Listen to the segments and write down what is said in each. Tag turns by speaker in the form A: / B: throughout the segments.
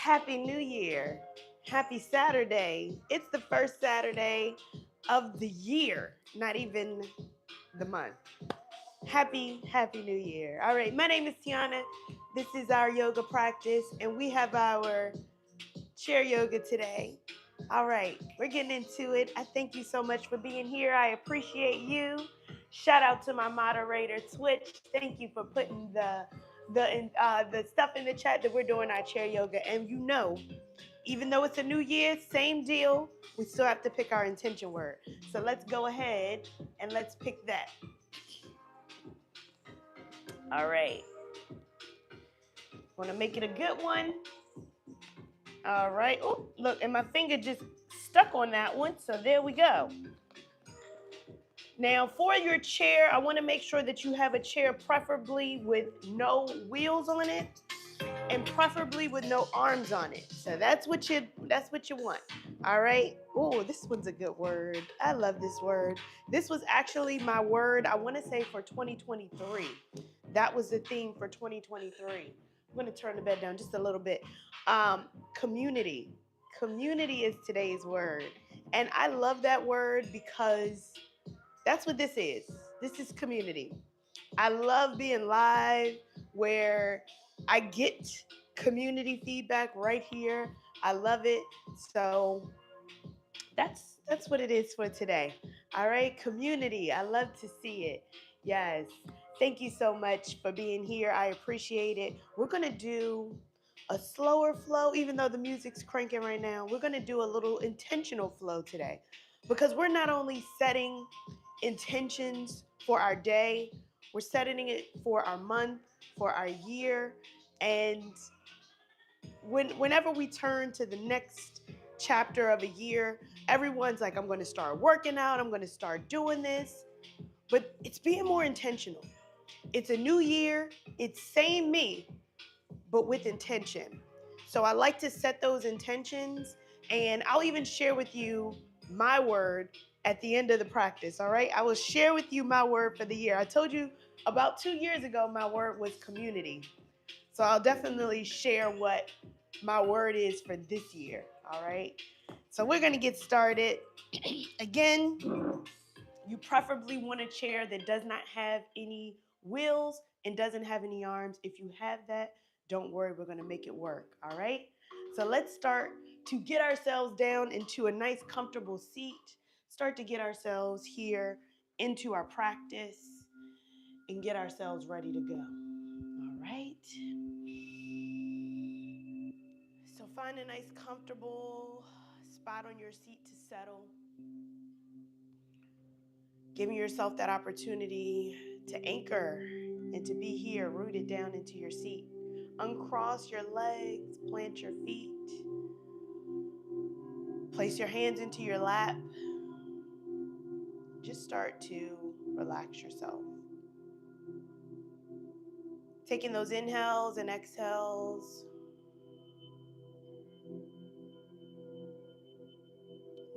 A: Happy New Year. Happy Saturday. It's the first Saturday of the year, not even the month. Happy New Year. All right, my name is Tiana. This is our yoga practice, and we have our chair yoga today. All right, we're getting into it. I thank you so much for being here. I appreciate you. Shout out to my moderator, Twitch. Thank you for putting the stuff in the chat that we're doing our chair yoga. And even though it's a new year, same deal. We still have to pick our intention word. So let's go ahead and let's pick that. All right. Want to make it a good one. All right. Oh, look, and my finger just stuck on that one. So there we go. Now, for your chair, I want to make sure that you have a chair preferably with no wheels on it and preferably with no arms on it. So that's what you want. All right. Oh, this one's a good word. I love this word. This was actually my word, I want to say, for 2023. That was the theme for 2023. I'm going to turn the bed down just a little bit. Community. Community is today's word. And I love that word because that's what this is. This is community. I love being live where I get community feedback right here. I love it. So that's what it is for today. All right, community. I love to see it. Yes. Thank you so much for being here. I appreciate it. We're going to do a slower flow even though the music's cranking right now. We're going to do a little intentional flow today because we're not only setting intentions for our day, we're setting it for our month, for our year, and whenever we turn to the next chapter of a year, everyone's like, I'm going to start working out, I'm going to start doing this, but it's being more intentional. It's a new year, it's same me, but with intention. So I like to set those intentions, and I'll even share with you my word at the end of the practice, all right? I will share with you my word for the year. I told you about 2 years ago, my word was community. So I'll definitely share what my word is for this year, all right? So we're going to get started. Again, you preferably want a chair that does not have any wheels and doesn't have any arms. If you have that, don't worry, we're going to make it work, all right? So let's start to get ourselves down into a nice comfortable seat. Start to get ourselves here into our practice and get ourselves ready to go. All right? So find a nice comfortable spot on your seat to settle. Giving yourself that opportunity to anchor and to be here, rooted down into your seat. Uncross your legs, plant your feet. Place your hands into your lap. Just start to relax yourself. Taking those inhales and exhales.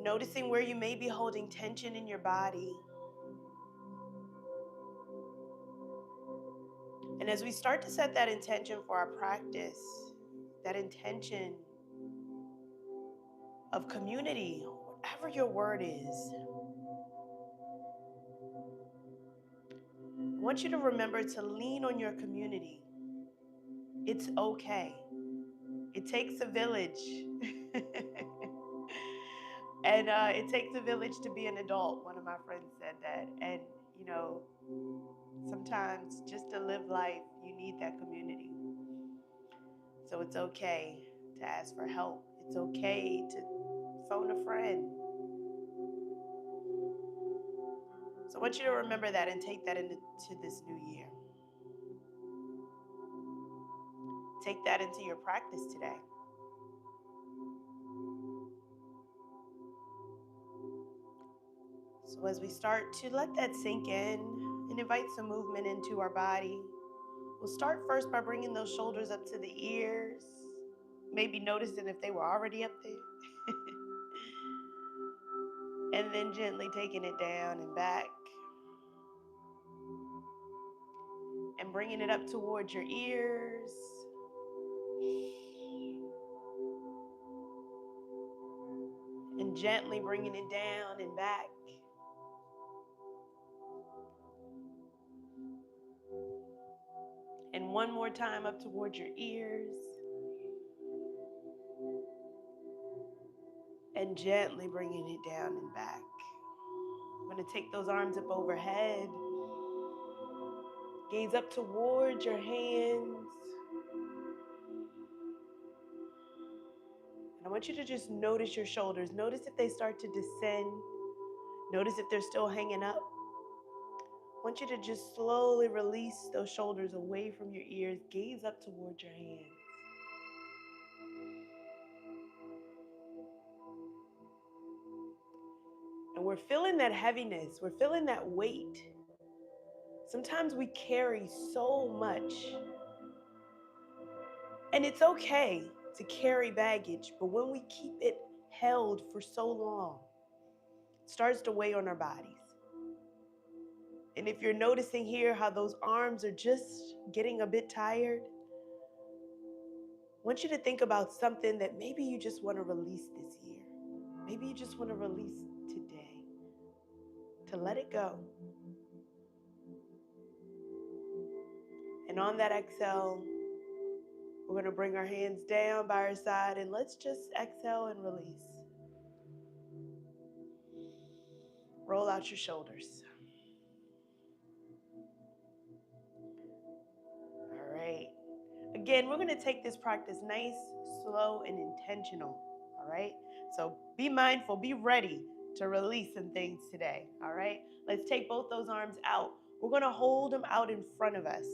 A: Noticing where you may be holding tension in your body. And as we start to set that intention for our practice, that intention of community, whatever your word is, I want you to remember to lean on your community. It's okay. It takes a village. And it takes a village to be an adult. One of my friends said that. And, you know, sometimes just to live life, you need that community. So it's okay to ask for help. It's okay to phone a friend. So I want you to remember that and take that into this new year. Take that into your practice today. So as we start to let that sink in and invite some movement into our body, we'll start first by bringing those shoulders up to the ears, maybe noticing if they were already up there, and then gently taking it down and back and bringing it up towards your ears. and gently bringing it down and back. And one more time up towards your ears. And gently bringing it down and back. I'm going to take those arms up overhead. Gaze up towards your hands. And I want you to just notice your shoulders. Notice if they start to descend. Notice if they're still hanging up. I want you to just slowly release those shoulders away from your ears. Gaze up towards your hands. And we're feeling that heaviness. We're feeling that weight. Sometimes we carry so much. And it's okay to carry baggage, but when we keep it held for so long, it starts to weigh on our bodies. And if you're noticing here how those arms are just getting a bit tired, I want you to think about something that maybe you just want to release this year. Maybe you just want to release today, to let it go. And on that exhale, we're going to bring our hands down by our side and let's just exhale and release. Roll out your shoulders. All right. Again, we're going to take this practice nice, slow, and intentional. All right. So be mindful, be ready to release some things today. All right. Let's take both those arms out. We're going to hold them out in front of us.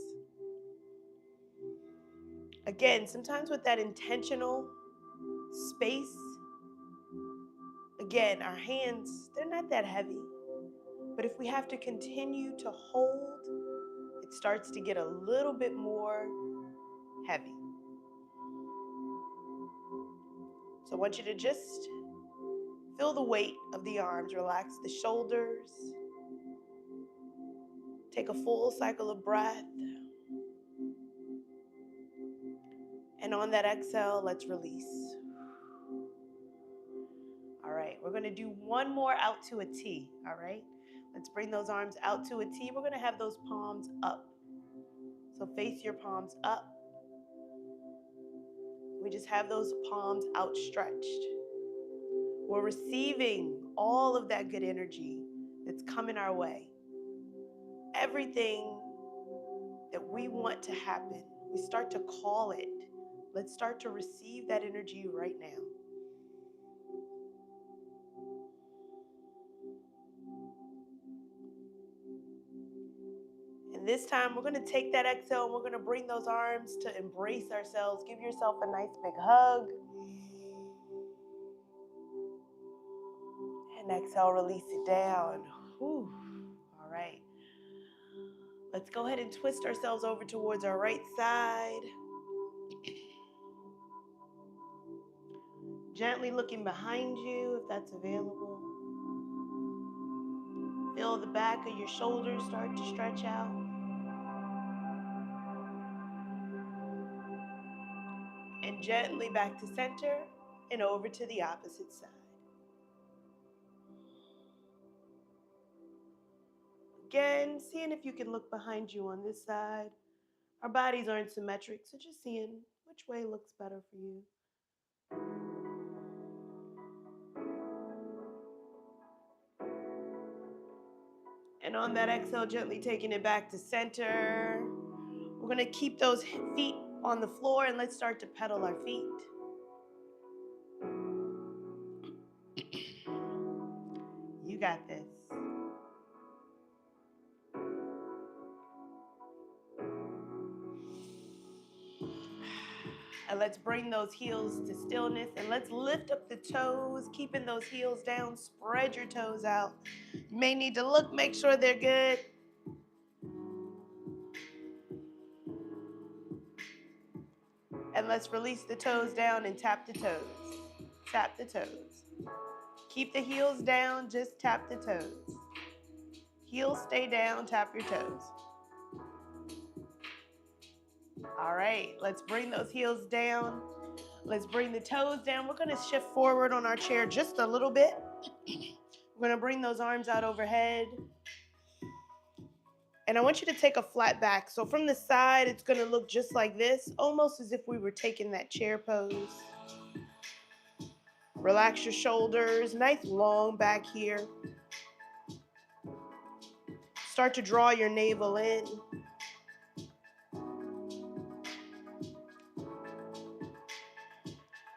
A: Again, sometimes with that intentional space, again, our hands, they're not that heavy. But if we have to continue to hold, it starts to get a little bit more heavy. So I want you to just feel the weight of the arms, relax the shoulders. Take a full cycle of breath. And on that exhale, let's release. All right, we're going to do one more out to a T, all right? Let's bring those arms out to a T. We're going to have those palms up. So face your palms up. We just have those palms outstretched. We're receiving all of that good energy that's coming our way. Everything that we want to happen, we start to call it. Let's start to receive that energy right now. And this time we're going to take that exhale and we're going to bring those arms to embrace ourselves. Give yourself a nice big hug. And exhale, release it down. Whew. All right. Let's go ahead and twist ourselves over towards our right side. Gently looking behind you if that's available. Feel the back of your shoulders start to stretch out. And gently back to center and over to the opposite side. Again, seeing if you can look behind you on this side. Our bodies aren't symmetric, so just seeing which way looks better for you. And on that exhale, gently taking it back to center. We're going to keep those feet on the floor and let's start to pedal our feet. You got this. And let's bring those heels to stillness and let's lift up the toes, keeping those heels down. Spread your toes out. You may need to look, make sure they're good. And let's release the toes down and tap the toes. Tap the toes. Keep the heels down, just tap the toes. Heels stay down, tap your toes. All right, let's bring those heels down. Let's bring the toes down. We're going to shift forward on our chair just a little bit. We're going to bring those arms out overhead. And I want you to take a flat back. So from the side, it's going to look just like this, almost as if we were taking that chair pose. Relax your shoulders, nice long back here. Start to draw your navel in.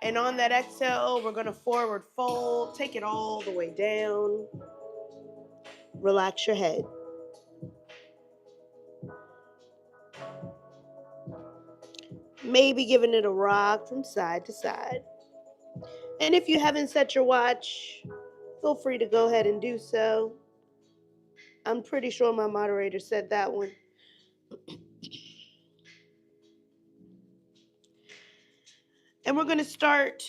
A: And on that exhale, we're going to forward fold. Take it all the way down. Relax your head. Maybe giving it a rock from side to side. And if you haven't set your watch, feel free to go ahead and do so. I'm pretty sure my moderator said that one. And we're going to start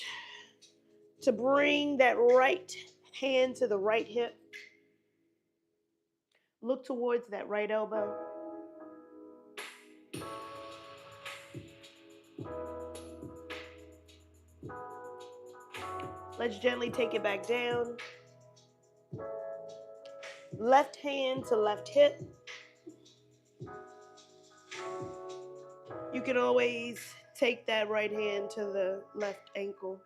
A: to bring that right hand to the right hip. Look towards that right elbow. Let's gently take it back down. Left hand to left hip. You can always take that right hand to the left ankle.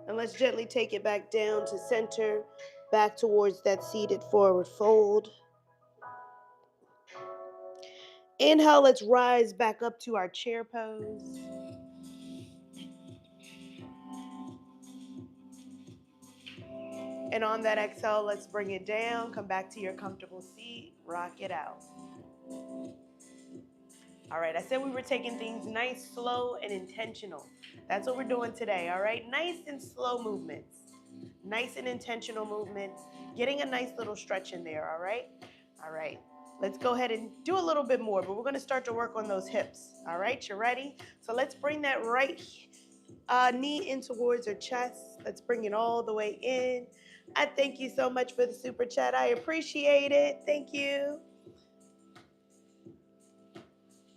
A: And let's gently take it back down to center, back towards that seated forward fold. Inhale, let's rise back up to our chair pose. And on that exhale, let's bring it down. Come back to your comfortable seat. Rock it out. All right, I said we were taking things nice, slow, and intentional. That's what we're doing today, all right? Nice and slow movements. Nice and intentional movements. Getting a nice little stretch in there, all right? All right, let's go ahead and do a little bit more, but we're going to start to work on those hips, all right? You ready? So let's bring that right knee in towards our chest. Let's bring it all the way in. I thank you so much for the super chat. I appreciate it. Thank you.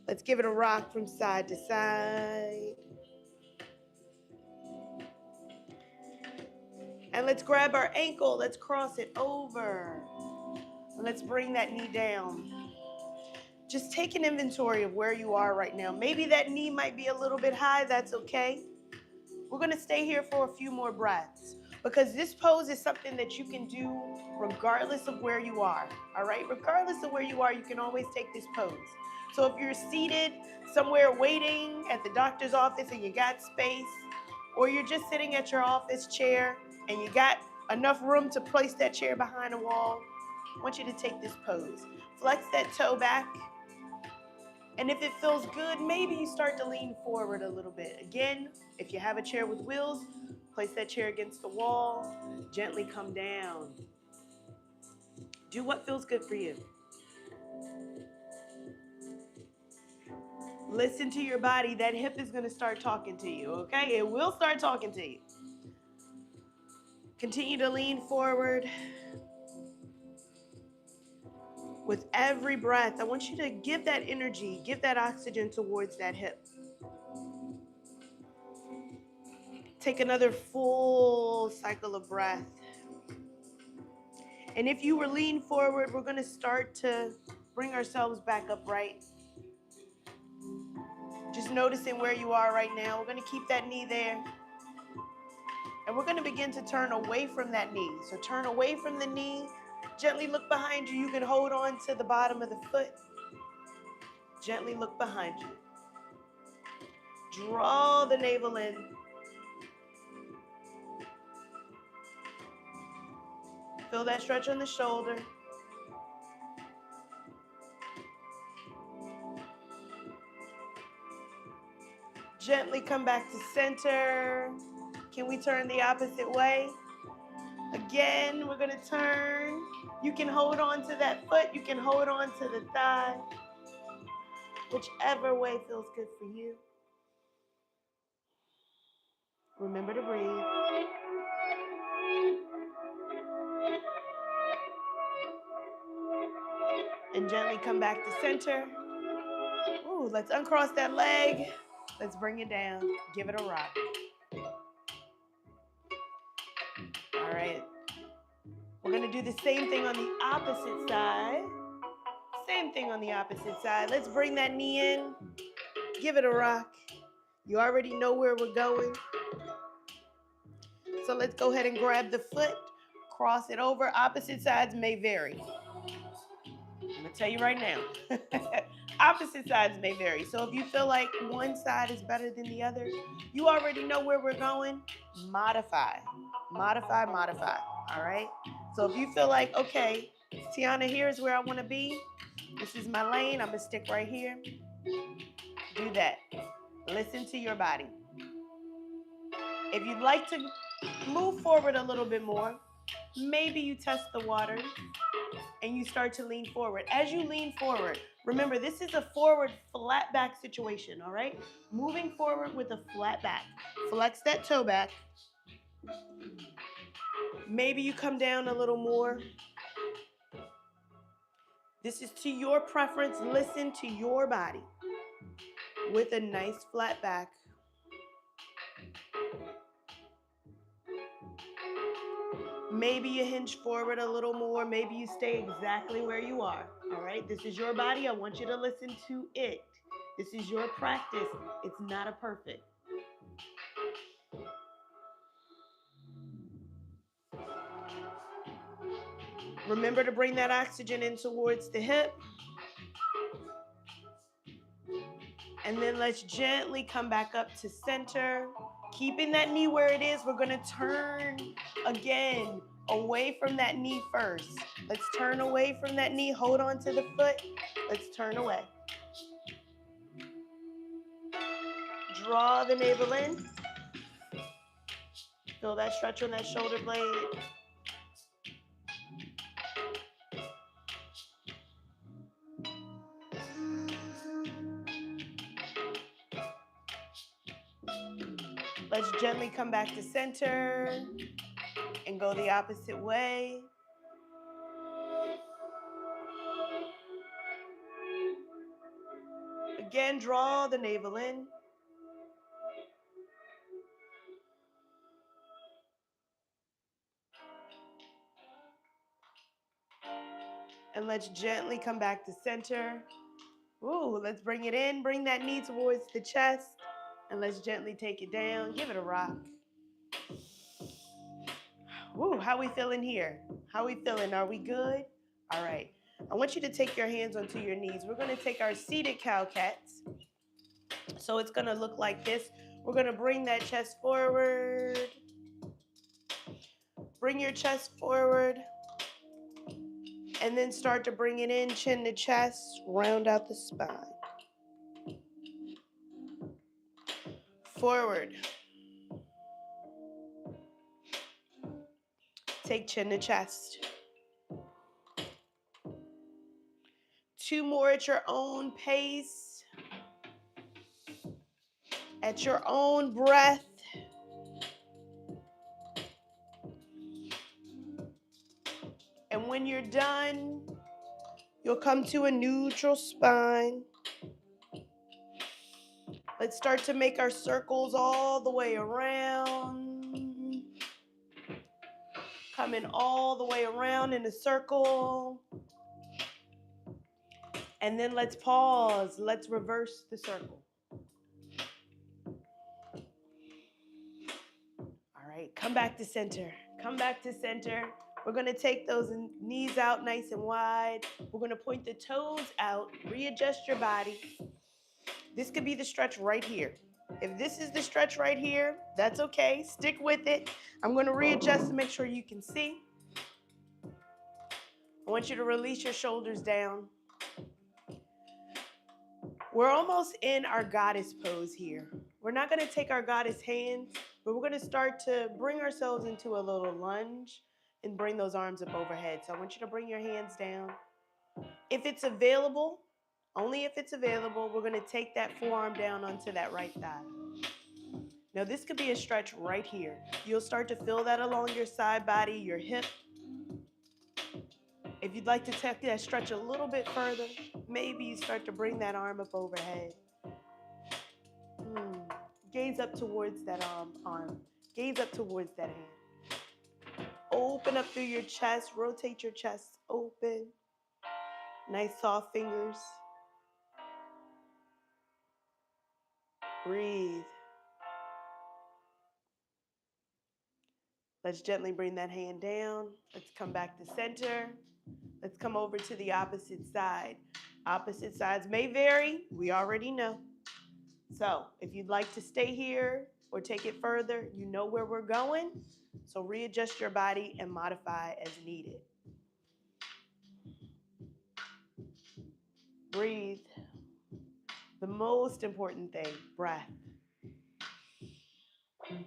A: Let's give it a rock from side to side. And let's grab our ankle. Let's cross it over. Let's bring that knee down. Just take an inventory of where you are right now. Maybe that knee might be a little bit high. That's okay. We're going to stay here for a few more breaths because this pose is something that you can do regardless of where you are. All right? Regardless of where you are, you can always take this pose. So if you're seated somewhere waiting at the doctor's office and you got space, or you're just sitting at your office chair and you got enough room to place that chair behind a wall, I want you to take this pose. Flex that toe back. And if it feels good, maybe you start to lean forward a little bit. Again, if you have a chair with wheels, place that chair against the wall. Gently come down. Do what feels good for you. Listen to your body. That hip is going to start talking to you, okay? It will start talking to you. Continue to lean forward. With every breath, I want you to give that energy, give that oxygen towards that hip. Take another full cycle of breath. And if you were lean forward, we're going to start to bring ourselves back upright. Just noticing where you are right now. We're going to keep that knee there. And we're going to begin to turn away from that knee. So turn away from the knee. Gently look behind you. You can hold on to the bottom of the foot. Gently look behind you. Draw the navel in. Feel that stretch on the shoulder. Gently come back to center. Can we turn the opposite way? Again, we're going to turn. You can hold on to that foot. You can hold on to the thigh. Whichever way feels good for you. Remember to breathe. And gently come back to center. Ooh, let's uncross that leg. Let's bring it down. Give it a rock. All right. We're going to do the same thing on the opposite side. Same thing on the opposite side. Let's bring that knee in. Give it a rock. You already know where we're going. So let's go ahead and grab the foot, cross it over. Opposite sides may vary. I'm going to tell you right now. Opposite sides may vary. So if you feel like one side is better than the other, you already know where we're going. Modify. Modify, modify. All right? So if you feel like, okay, Tianna, here's where I want to be. This is my lane. I'm going to stick right here. Do that. Listen to your body. If you'd like to move forward a little bit more, maybe you test the water and you start to lean forward. As you lean forward, remember, this is a forward flat back situation, all right? Moving forward with a flat back. Flex that toe back. Maybe you come down a little more. This is to your preference. Listen to your body with a nice flat back. Maybe you hinge forward a little more. Maybe you stay exactly where you are. All right, this is your body. I want you to listen to it. This is your practice. It's not a perfect. Remember to bring that oxygen in towards the hip. And then let's gently come back up to center. Keeping that knee where it is, we're going to turn again away from that knee first. Let's turn away from that knee. Hold on to the foot. Let's turn away. Draw the navel in. Feel that stretch on that shoulder blade. Let's gently come back to center and go the opposite way. Again, draw the navel in. And let's gently come back to center. Ooh, let's bring it in. Bring that knee towards the chest. And let's gently take it down. Give it a rock. Ooh, how we feeling here? How we feeling? Are we good? All right. I want you to take your hands onto your knees. We're going to take our seated cow-cats. So it's going to look like this. We're going to bring that chest forward. Bring your chest forward. And then start to bring it in, chin to chest, round out the spine. Forward. Take chin to chest. 2 more at your own pace. At your own breath. And when you're done, you'll come to a neutral spine. Let's start to make our circles all the way around. Coming all the way around in a circle. And then let's pause. Let's reverse the circle. All right, come back to center. Come back to center. We're going to take those knees out nice and wide. We're going to point the toes out. Readjust your body. This could be the stretch right here. If this is the stretch right here, that's okay. Stick with it. I'm going to readjust to make sure you can see. I want you to release your shoulders down. We're almost in our goddess pose here. We're not going to take our goddess hands, but we're going to start to bring ourselves into a little lunge and bring those arms up overhead. So I want you to bring your hands down. If it's available, only if it's available, we're going to take that forearm down onto that right thigh. Now this could be a stretch right here. You'll start to feel that along your side body, your hip. If you'd like to take that stretch a little bit further, Maybe you start to bring that arm up overhead. Gaze up towards that arm. Gaze up towards that hand. Open up through your chest. Rotate your chest open. Nice soft fingers. Breathe. Let's gently bring that hand down. Let's come back to center. Let's come over to the opposite side. Opposite sides may vary. We already know. So if you'd like to stay here or take it further, you know where we're going. So readjust your body and modify as needed. Breathe. The most important thing, breath. You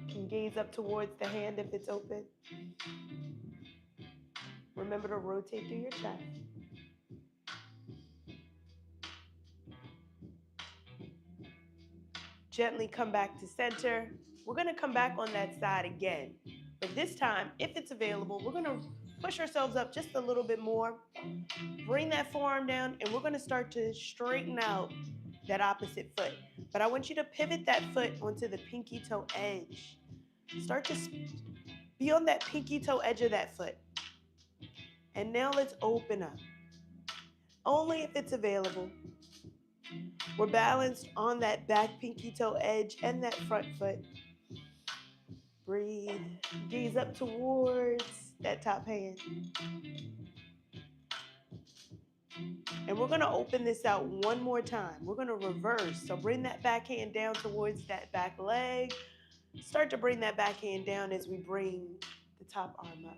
A: can gaze up towards the hand if it's open. Remember to rotate through your chest. Gently come back to center. We're going to come back on that side again. But this time, if it's available, we're going to push ourselves up just a little bit more. Bring that forearm down, and we're going to start to straighten out that opposite foot. But I want you to pivot that foot onto the pinky toe edge. Start to be on that pinky toe edge of that foot. And now let's open up. Only if it's available. We're balanced on that back pinky toe edge and that front foot. Breathe. Gaze up towards that top hand. And we're going to open this out one more time. We're going to reverse. So bring that back hand down towards that back leg. Start to bring that back hand down as we bring the top arm up.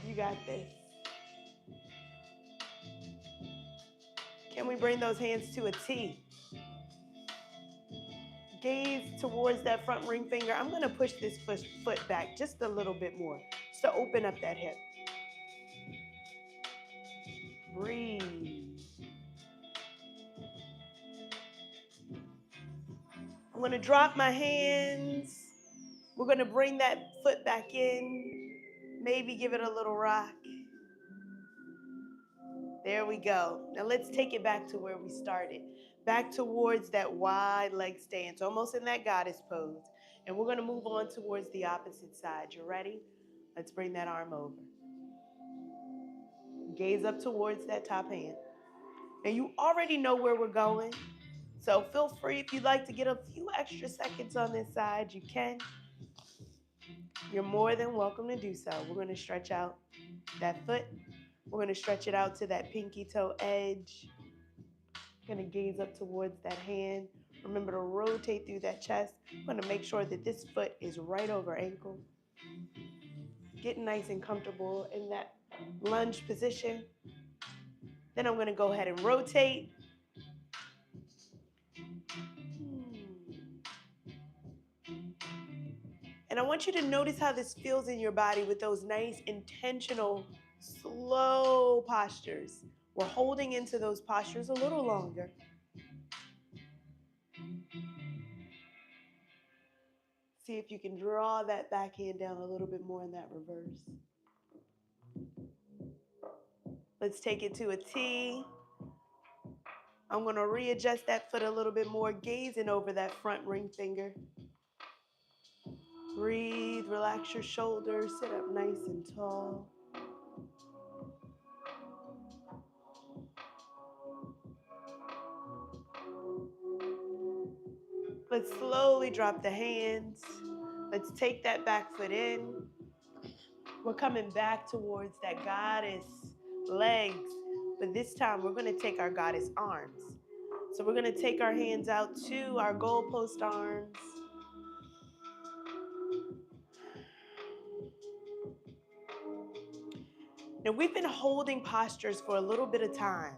A: You got this. Can we bring those hands to a T? Gaze towards that front ring finger. I'm going to push this foot back just a little bit more just to open up that hip. Breathe. I'm going to drop my hands. We're going to bring that foot back in. Maybe give it a little rock. There we go. Now let's take it back to where we started. Back towards that wide leg stance, almost in that goddess pose. And we're going to move on towards the opposite side. You ready? Let's bring that arm over. Gaze up towards that top hand. Now you already know where we're going. So feel free, if you'd like to get a few extra seconds on this side, you can. You're more than welcome to do so. We're going to stretch out that foot. We're going to stretch it out to that pinky toe edge. Going to gaze up towards that hand. Remember to rotate through that chest. I'm going to make sure that this foot is right over ankle. Get nice and comfortable in that lunge position. Then I'm going to go ahead and rotate. And I want you to notice how this feels in your body with those nice, intentional, slow postures. We're holding into those postures a little longer. See if you can draw that back hand down a little bit more in that reverse. Let's take it to a T. I'm going to readjust that foot a little bit more, gazing over that front ring finger. Breathe, relax your shoulders, sit up nice and tall. Let's slowly drop the hands. Let's take that back foot in. We're coming back towards that goddess legs, but this time we're going to take our goddess arms. So we're going to take our hands out to our goalpost arms. Now we've been holding postures for a little bit of time,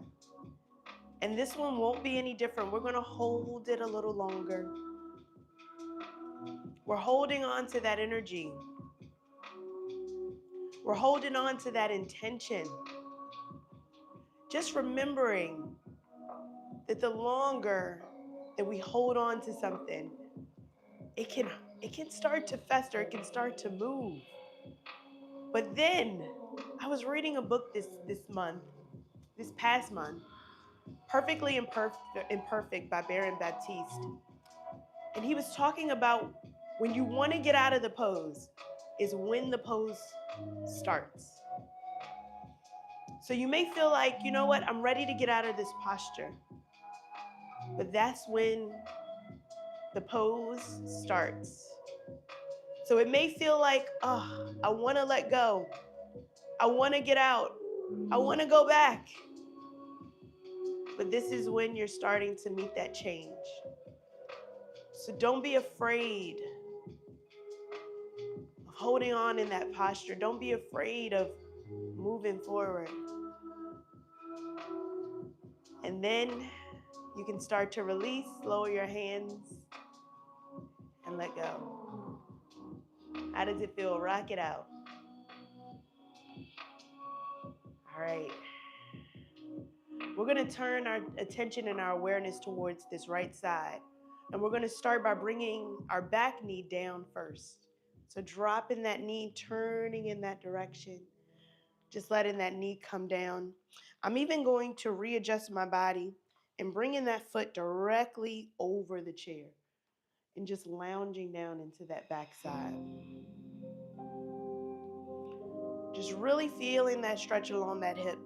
A: and this one won't be any different. We're going to hold it a little longer. We're holding on to that energy. We're holding on to that intention. Just remembering that the longer that we hold on to something, it can start to fester, it can start to move. But then I was reading a book this past month, Perfectly Imperfect by Baron Baptiste. And he was talking about when you want to get out of the pose is when the pose starts. So you may feel like, you know what, I'm ready to get out of this posture. But that's when the pose starts. So it may feel like, oh, I want to let go. I want to get out. I want to go back. But this is when you're starting to meet that change. So don't be afraid of holding on in that posture. Don't be afraid of moving forward. And then you can start to release, lower your hands, and let go. How does it feel? Rock it out. All right. We're going to turn our attention and our awareness towards this right side. And we're going to start by bringing our back knee down first. So dropping that knee, turning in that direction, just letting that knee come down. I'm even going to readjust my body and bringing that foot directly over the chair and just lounging down into that back side. Just really feeling that stretch along that hip.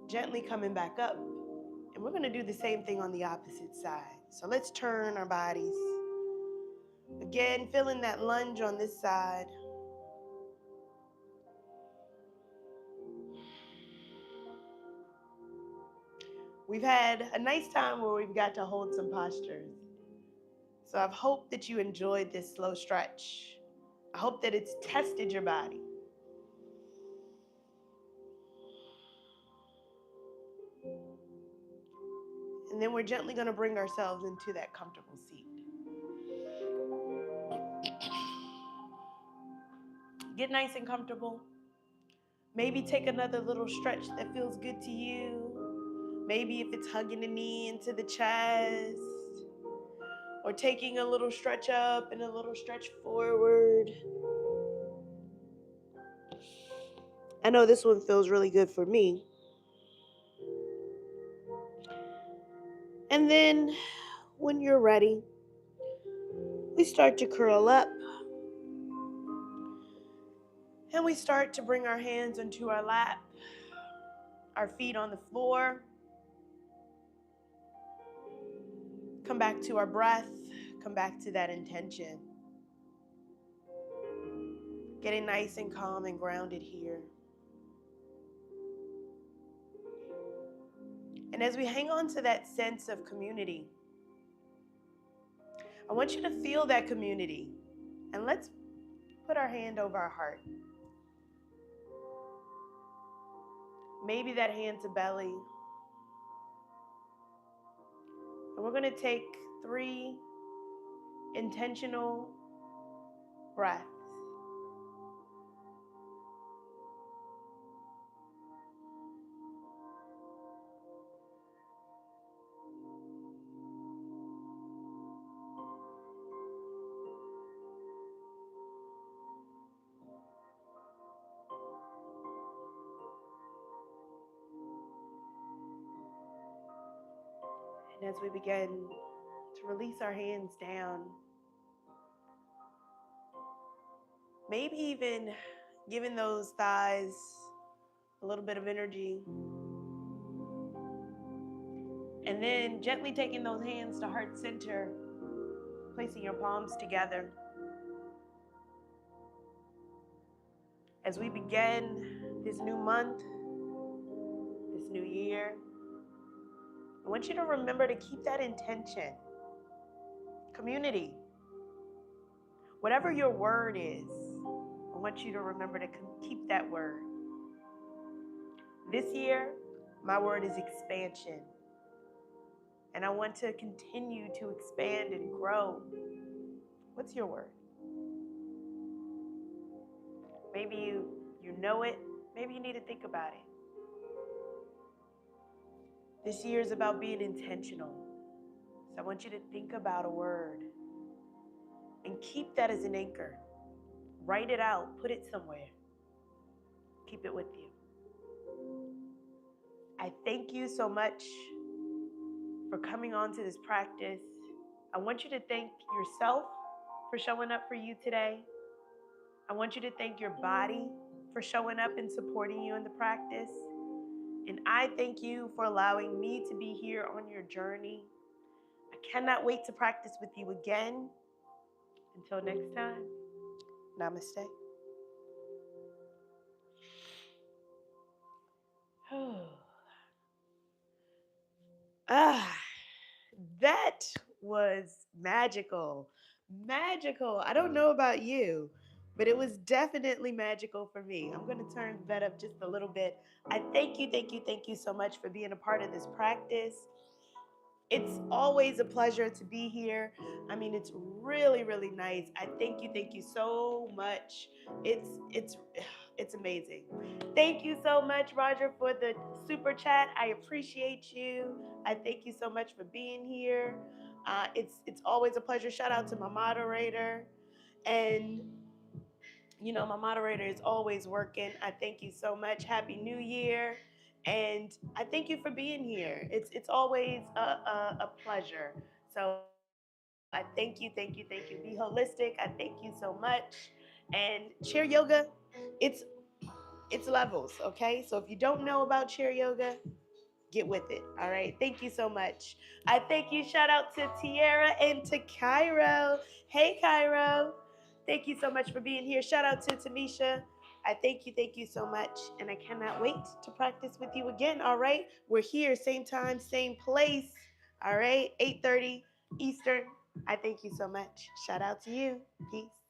A: Gently coming back up. And we're going to do the same thing on the opposite side. So let's turn our bodies. Again, feeling that lunge on this side. We've had a nice time where we've got to hold some postures. So I've hoped that you enjoyed this slow stretch. I hope that it's tested your body. And then we're gently going to bring ourselves into that comfortable seat. Get nice and comfortable. Maybe take another little stretch that feels good to you. Maybe if it's hugging the knee into the chest, or taking a little stretch up and a little stretch forward. I know this one feels really good for me. And then when you're ready, we start to curl up. And we start to bring our hands onto our lap, our feet on the floor. Come back to our breath. Come back to that intention. Getting nice and calm and grounded here. And as we hang on to that sense of community, I want you to feel that community. And let's put our hand over our heart. Maybe that hand to belly. And we're going to take 3 intentional breaths. And as we begin to release our hands down, maybe even giving those thighs a little bit of energy. And then gently taking those hands to heart center, placing your palms together. As we begin this new month, this new year, I want you to remember to keep that intention. Community. Whatever your word is, I want you to remember to keep that word. This year, my word is expansion. And I want to continue to expand and grow. What's your word? Maybe you You know it. Maybe you need to think about it. This year is about being intentional. So I want you to think about a word and keep that as an anchor. Write it out, put it somewhere. Keep it with you. I thank you so much for coming on to this practice. I want you to thank yourself for showing up for you today. I want you to thank your body for showing up and supporting you in the practice. And I thank you for allowing me to be here on your journey. I cannot wait to practice with you again. Until next time, namaste. Ah, that was magical. Magical. I don't know about you, but it was definitely magical for me. I'm going to turn that up just a little bit. I thank you so much for being a part of this practice. It's always a pleasure to be here. I mean, it's really, really nice. I thank you so much. It's it's amazing. Thank you so much, Roger, for the super chat. I appreciate you. I thank you so much for being here. It's always a pleasure. Shout out to my moderator, and my moderator is always working. I thank you so much. Happy New Year. And I thank you for being here. It's always a pleasure. So I thank you. Be holistic. I thank you so much. And chair yoga, it's it's levels, okay? So if you don't know about chair yoga, get with it. All right. Thank you so much. I thank you. Shout out to Tierra and to Cairo. Hey, Cairo. Thank you so much for being here. Shout out to Tamisha. I thank you so much. And I cannot wait to practice with you again. All right. We're here, same time, same place. All right. 8:30 Eastern. I thank you so much. Shout out to you. Peace.